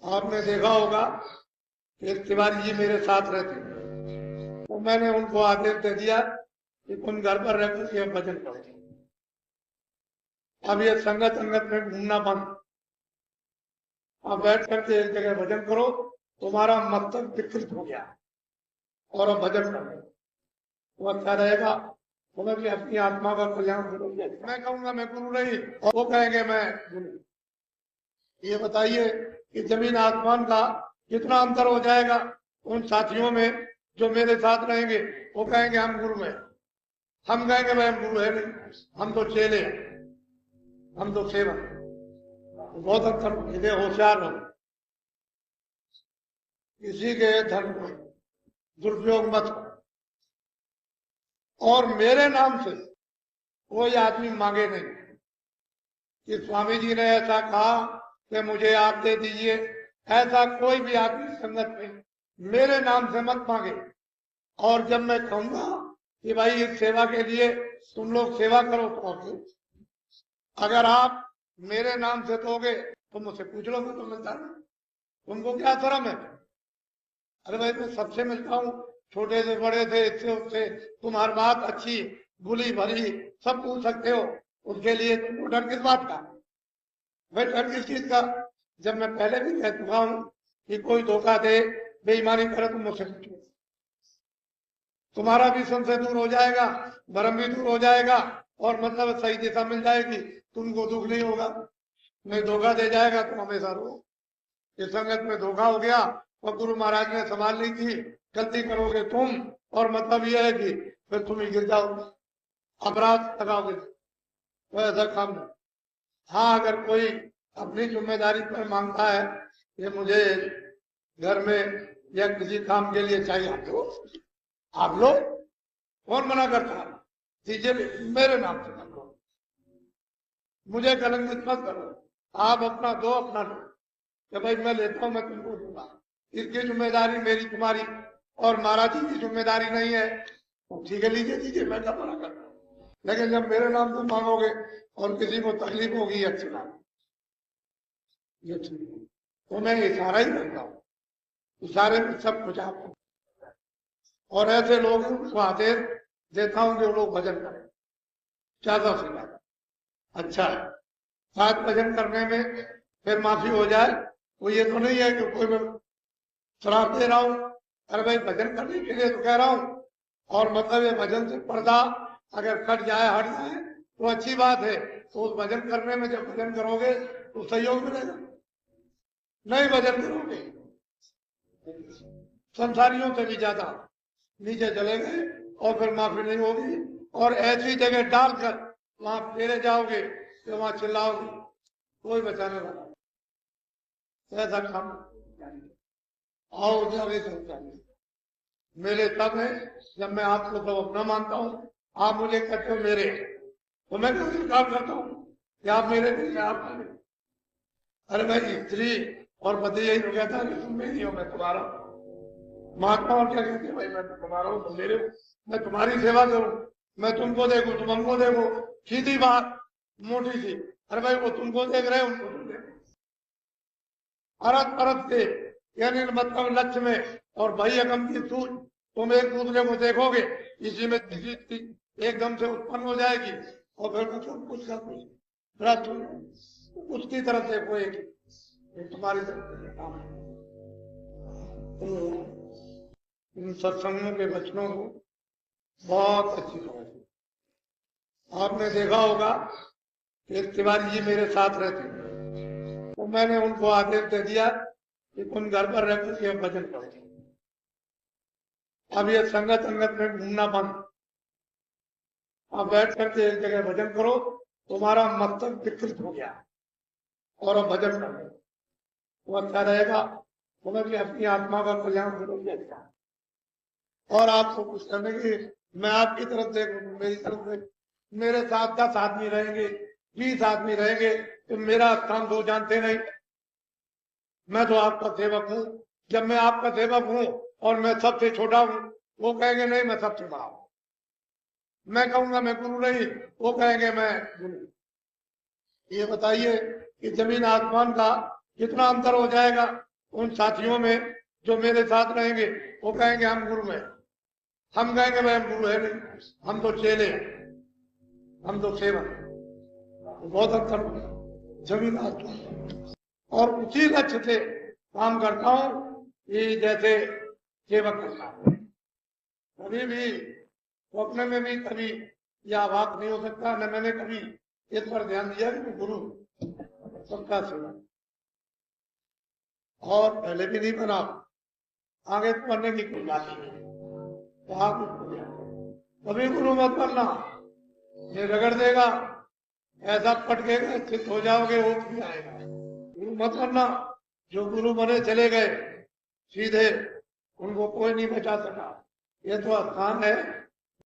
आपने देखा होगा एक तिवारी जी मेरे साथ रहते हैं, तो मैंने उनको आदेश दे दिया कि तुम घर पर रह करके भजन करो। अब ये संगत संगत में घूमना बंद, अब बैठ करके एक जगह भजन करो। तुम्हारा मस्तक विकृत हो गया और अब भजन करो वो अच्छा रहेगा। बोला कि अपनी आत्मा का कल्याण करोगे। मैं कहूंगा मैं गुरु नहीं, और वो कहेंगे मैं गुरु। ये बताइए कि जमीन आसमान का कितना अंतर हो जाएगा उन साथियों में जो मेरे साथ रहेंगे। वो कहेंगे हम गुरु हैं, हम कहेंगे भाई हम गुरु है नहीं, हम तो चेले हैं, हम तो सेवक। बहुत अंतर। इधर होशियार हो, किसी के धर्म को दुरुपयोग मत करो। और मेरे नाम से कोई आदमी मांगे नहीं कि स्वामी जी ने ऐसा कहा कि मुझे आप दे दीजिए। ऐसा कोई भी आदमी संगत में मेरे नाम से मत मांगे। और जब मैं कहूंगा कि भाई इस सेवा के लिए तुम लोग सेवा करो तो अगर आप मेरे नाम से दोगे तो मुझसे पूछ लो, मैं तो मिलता नहीं। तुमको क्या शर्म है? अरे भाई मैं सबसे मिलता हूँ, छोटे से बड़े से इससे उससे। तुम हर बात अच्छी बुरी भली सब पूछ सकते हो, उसके लिए तुमको डर किस बात का? भाई डर किस चीज का? जब मैं पहले भी कह चुका हूँ कि कोई धोखा दे बेईमानी करे तो मुझसे पूछो। तुम्हारा भी संशय दूर हो जाएगा, भरम भी दूर हो जाएगा, और मतलब सही दिशा मिल जाएगी, तुमको दुख नहीं होगा। नहीं धोखा दे जाएगा तो हमेशा रो। इस संगत में धोखा हो गया और गुरु महाराज ने संभाल ली थी, गलती करोगे तुम, और मतलब यह है कि फिर तुम ही गिर जाओगे, अपराध लगाओगे, तो ऐसा काम नहीं। हाँ अगर कोई अपनी जिम्मेदारी पर मांगता है कि मुझे घर में या किसी काम के लिए चाहिए, आप लो, कौन मना करता है? दीजिए, मेरे नाम से कर लो, मुझे कलंकित मत करो। आप अपना दो, अपना लो, कि भाई मैं लेता हूं, मैं तुमको दूंगा। इसकी जिम्मेदारी मेरी तुम्हारी और महाराज जी की जिम्मेदारी नहीं है। तो ठीक है, लीजिए दीजिए, मैं क्या मना कर रहा हूं। लेकिन जब मेरे नाम से मांगोगे और किसी को तकलीफ होगी, अच्छी बात, ये ठीक है। तो मैं इशारा ही करता हूँ, इशारे में सब कुछ आपको। और ऐसे लोगों को आदेश देता हूं कि वो लोग भजन करें ज्यादा से ज्यादा। अच्छा है, शायद भजन करने में फिर माफी हो जाए। वो ये तो नहीं है कि कोई मैं शराब दे रहा हूं। अरे भाई भजन करने के लिए तो कह रहा हूं, और मतलब ये भजन से पर्दा अगर कट जाए, हट जाए तो अच्छी बात है। तो उस भजन करने में जब भजन करोगे तो सहयोग मिलेगा। नहीं भजन करोगे, संसारियों से भी ज्यादा नीचे चले गए, और फिर माफी नहीं होगी। और ऐसी जगह डालकर वहां फेरे जाओगे तो वहां चिल्लाओगे, कोई बचाने वाला नहीं। ऐसा काम आओ जावे चाहिए। मेरे सब है, जब मैं आपको तो अपना मानता हूँ, आप मुझे कहते हो मेरे, तो मैं क्यों स्वीकार करता हूँ कि आप मेरे नहीं, मैं आपका नहीं। अरे भाई स्त्री और पति यही तो कहता है कि तुम मेरी हो, मैं तुम्हारा हूं। महात्मा और क्या कहते हैं, भाई मैं तुम्हारा हूँ, तुम मेरे हो, मैं तुम्हारी सेवा करूं, मैं तुमको देखू, तुम हमको देखो। सीधी बात, मोटी सी। अरे भाई वो तुमको देख रहे हैं, उनको तुम देखो। अरब अरब से, यानी मतलब लक्ष्य में और भाई अगम की सूझ, तुम एक दूसरे को देखोगे, इसी में किसी एकदम से उत्पन्न हो जाएगी, और फिर मतलब कुछ का कुछ भ्रष्ट हो जाए। उसकी तरफ देखो, एक तुम्हारी तरफ काम है। इन सत्संगों के वचनों को बहुत अच्छी तरह से आपने देखा होगा। एक तिवारी जी मेरे साथ रहते हैं, तो मैंने उनको आदेश दे दिया कि तुम घर पर रह करके भजन करो। अब ये संगत संगत में घूमना बंद, अब बैठ करके एक जगह भजन करो। तुम्हारा मस्तक विकृत हो गया और अब भजन करो वो अच्छा रहेगा। बोला कि अपनी आत्मा का कल्याण करोगे अच्छा। और आपको कुछ करने की, मैं आपकी तरफ से, मेरी तरफ से, मेरे साथ 10 आदमी रहेंगे, 20 आदमी रहेंगे, तो मेरा स्थान तो जानते नहीं। मैं तो आपका सेवक हूँ। जब मैं आपका सेवक हूँ और मैं सबसे छोटा हूँ, वो कहेंगे नहीं मैं सबसे बड़ा हूँ। मैं कहूंगा मैं गुरु नहीं, वो कहेंगे मैं गुरु। ये बताइए कि जमीन आसमान का कितना अंतर हो जाएगा उन साथियों में जो मेरे साथ रहेंगे वो कहेंगे हम गुरु हैं, हम कहेंगे भाई हम गुरु है नहीं, हम तो चेले हैं, हम तो सेवक हैं। बहुत अंतर जमीन आसमान। और उसी लक्ष्य से काम करता हूं ये जैसे सेवक करता हूं। कभी भी स्वप्न में भी कभी यह आभास नहीं हो सकता, न मैंने कभी इस पर ध्यान दिया कि गुरु सबका सेवक, और पहले भी नहीं बना, आगे तो बनने की कोई बात नहीं। तो आप कभी गुरु मत बनना, ये रगड़ देगा, ऐसा पटकेगा, स्थित हो जाओगे, वो भी आएगा। गुरु मत बनना। जो गुरु बने चले गए सीधे, उनको कोई नहीं बचा सका। ये तो स्थान है